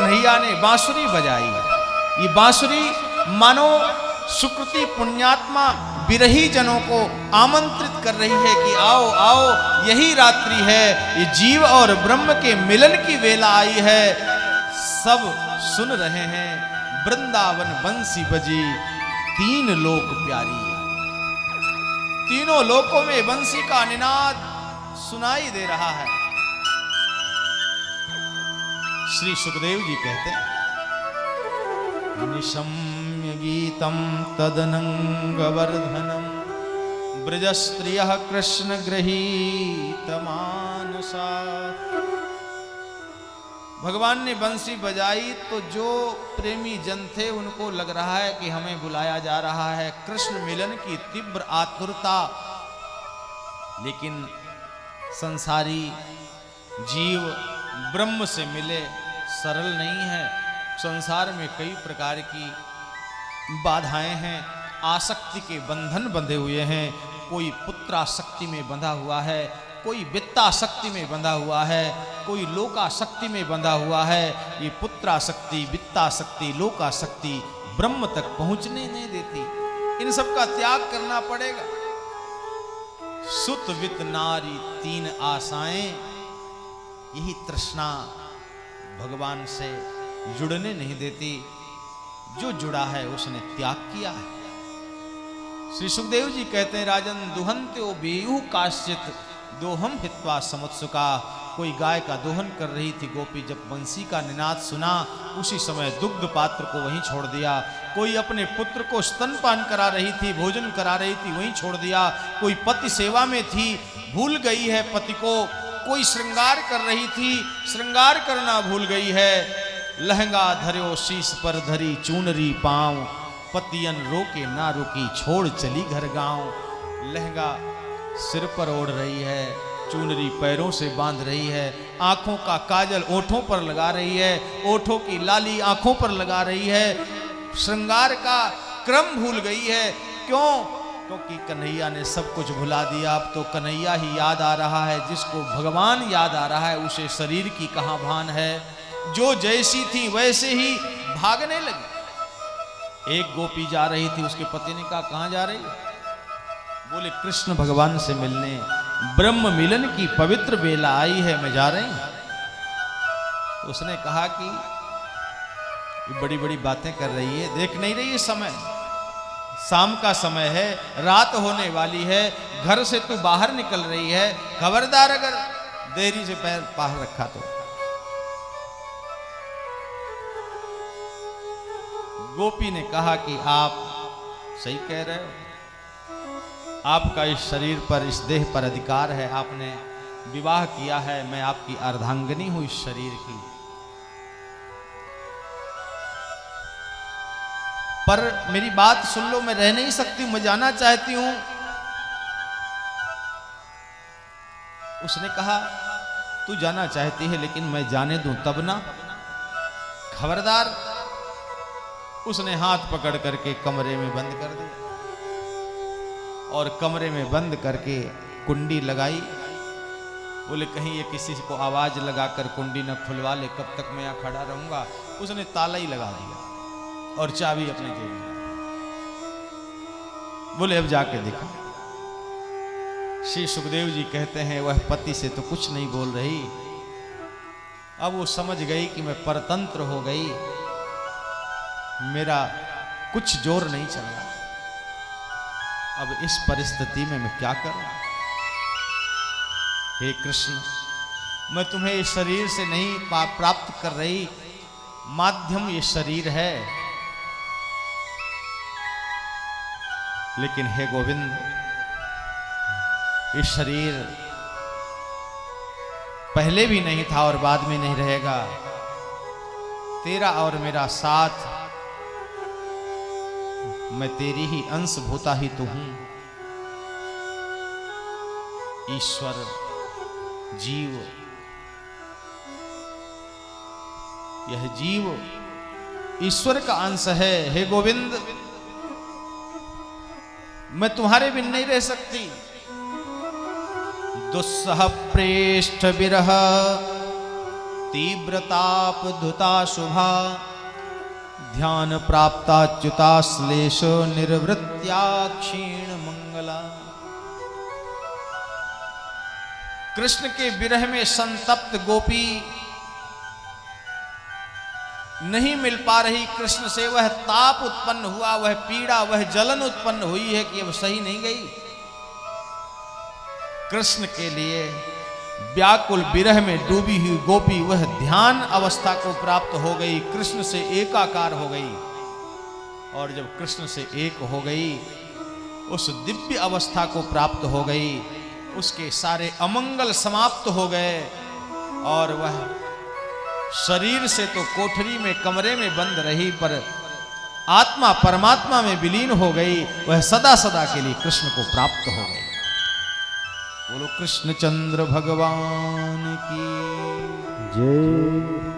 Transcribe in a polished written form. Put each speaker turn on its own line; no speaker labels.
कन्हैया ने बांसुरी बजाई। ये बांसुरी मानो सुकृति पुण्यात्मा विरही जनों को आमंत्रित कर रही है कि आओ आओ, यही रात्रि है, ये जीव और ब्रह्म के मिलन की वेला आई है। सब सुन रहे हैं, वृंदावन बंसी बजी, तीन लोक प्यारी। तीनों लोकों में बंसी का निनाद सुनाई दे रहा है। श्री सुखदेव जी कहते हैं, निशम्य गीतम तदनंगवर्धनम ब्रजस्त्रियः कृष्ण गृहीत मानसा। भगवान ने बंसी बजाई तो जो प्रेमी जन थे उनको लग रहा है कि हमें बुलाया जा रहा है, कृष्ण मिलन की तीव्र आतुरता। लेकिन संसारी जीव ब्रह्म से मिले सरल नहीं है। संसार में कई प्रकार की बाधाएं हैं, आसक्ति के बंधन बंधे हुए हैं। कोई पुत्रासक्ति में बंधा हुआ है, कोई वित्तासक्ति में बंधा हुआ है, कोई लोकासक्ति में बंधा हुआ है। ये पुत्रासक्ति, वित्तासक्ति, लोकासक्ति ब्रह्म तक पहुंचने नहीं देती। इन सब का त्याग करना पड़ेगा। सुत वित्त नारी तीन आशाएं, यही तृष्णा भगवान से जुड़ने नहीं देती। जो जुड़ा है उसने त्याग किया है। श्री सुखदेव जी कहते हैं, राजन दुहन्त्यो बेयु काश्चित दोहम हित्वा समुत्सुका। कोई गाय का दोहन कर रही थी गोपी, जब बंसी का निनाद सुना उसी समय दुग्ध पात्र को वहीं छोड़ दिया। कोई अपने पुत्र को स्तनपान करा रही थी, भोजन करा रही थी, वहीं छोड़ दिया। कोई पति सेवा में थी, भूल गई है पति को। कोई श्रृंगार कर रही थी, श्रृंगार करना भूल गई है। लहंगा धर्यो शीश पर धरी चूनरी पांव, पतियन रोके ना रुकी छोड़ चली घर गांव। लहंगा सिर पर ओढ़ रही है, चुनरी पैरों से बांध रही है, आंखों का काजल ओठों पर लगा रही है, ओठों की लाली आंखों पर लगा रही है। श्रृंगार का क्रम भूल गई है। क्यों? क्योंकि कन्हैया ने सब कुछ भुला दिया। अब तो कन्हैया ही याद आ रहा है। जिसको भगवान याद आ रहा है उसे शरीर की कहाँ भान है। जो जैसी थी वैसे ही भागने लगी। एक गोपी जा रही थी, उसके पति ने कहा कहाँ जा रही है? बोले कृष्ण भगवान से मिलने, ब्रह्म मिलन की पवित्र बेला आई है, मैं जा रही हूं। उसने कहा कि ये बड़ी बड़ी बातें कर रही है, देख नहीं रही है समय, शाम का समय है, रात होने वाली है, घर से तू बाहर निकल रही है, खबरदार अगर देरी से पैर बाहर रखा तो। गोपी ने कहा कि आप सही कह रहे हो, आपका इस शरीर पर, इस देह पर अधिकार है, आपने विवाह किया है, मैं आपकी अर्धांगिनी हूं इस शरीर की। पर मेरी बात सुन लो, मैं रह नहीं सकती, मैं जाना चाहती हूं। उसने कहा तू जाना चाहती है लेकिन मैं जाने दूं तब ना, खबरदार। उसने हाथ पकड़ करके कमरे में बंद कर दिया और कमरे में बंद करके कुंडी लगाई। बोले कहीं ये किसी को आवाज लगाकर कुंडी न खुलवा ले, कब तक मैं यहाँ खड़ा रहूंगा। उसने ताला ही लगा दिया और चाबी अपने जेब में। बोले अब जाके देखा। श्री सुखदेव जी कहते हैं वह पति से तो कुछ नहीं बोल रही। अब वो समझ गई कि मैं परतंत्र हो गई, मेरा कुछ जोर नहीं चल रहा। अब इस परिस्थिति में मैं क्या करूं? हे कृष्ण, मैं तुम्हें इस शरीर से नहीं प्राप्त कर रही, माध्यम ये शरीर है। लेकिन हे गोविंद, ये शरीर पहले भी नहीं था और बाद में नहीं रहेगा। तेरा और मेरा साथ, मैं तेरी ही अंश भूता ही तो हूं। ईश्वर, जीव, यह जीव ईश्वर का अंश है। हे गोविंद, मैं तुम्हारे बिन नहीं रह सकती। दुस्सह प्रेष्ठ विरह तीव्रताप धुता शुभा ध्यान प्राप्ताच्युता श्लेष निर्वृत्या क्षीण मंगला। कृष्ण के विरह में संतप्त गोपी नहीं मिल पा रही, कृष्ण से वह ताप उत्पन्न हुआ, वह पीड़ा, वह जलन उत्पन्न हुई है कि अब सही नहीं गई। कृष्ण के लिए व्याकुल विरह में डूबी हुई गोपी वह ध्यान अवस्था को प्राप्त हो गई, कृष्ण से एकाकार हो गई। और जब कृष्ण से एक हो गई, उस दिव्य अवस्था को प्राप्त हो गई, उसके सारे अमंगल समाप्त हो गए और वह शरीर से तो कोठरी में कमरे में बंद रही, पर आत्मा परमात्मा में विलीन हो गई, वह सदा सदा के लिए कृष्ण को प्राप्त हो गई। बोलो कृष्णचंद्र भगवान की जय।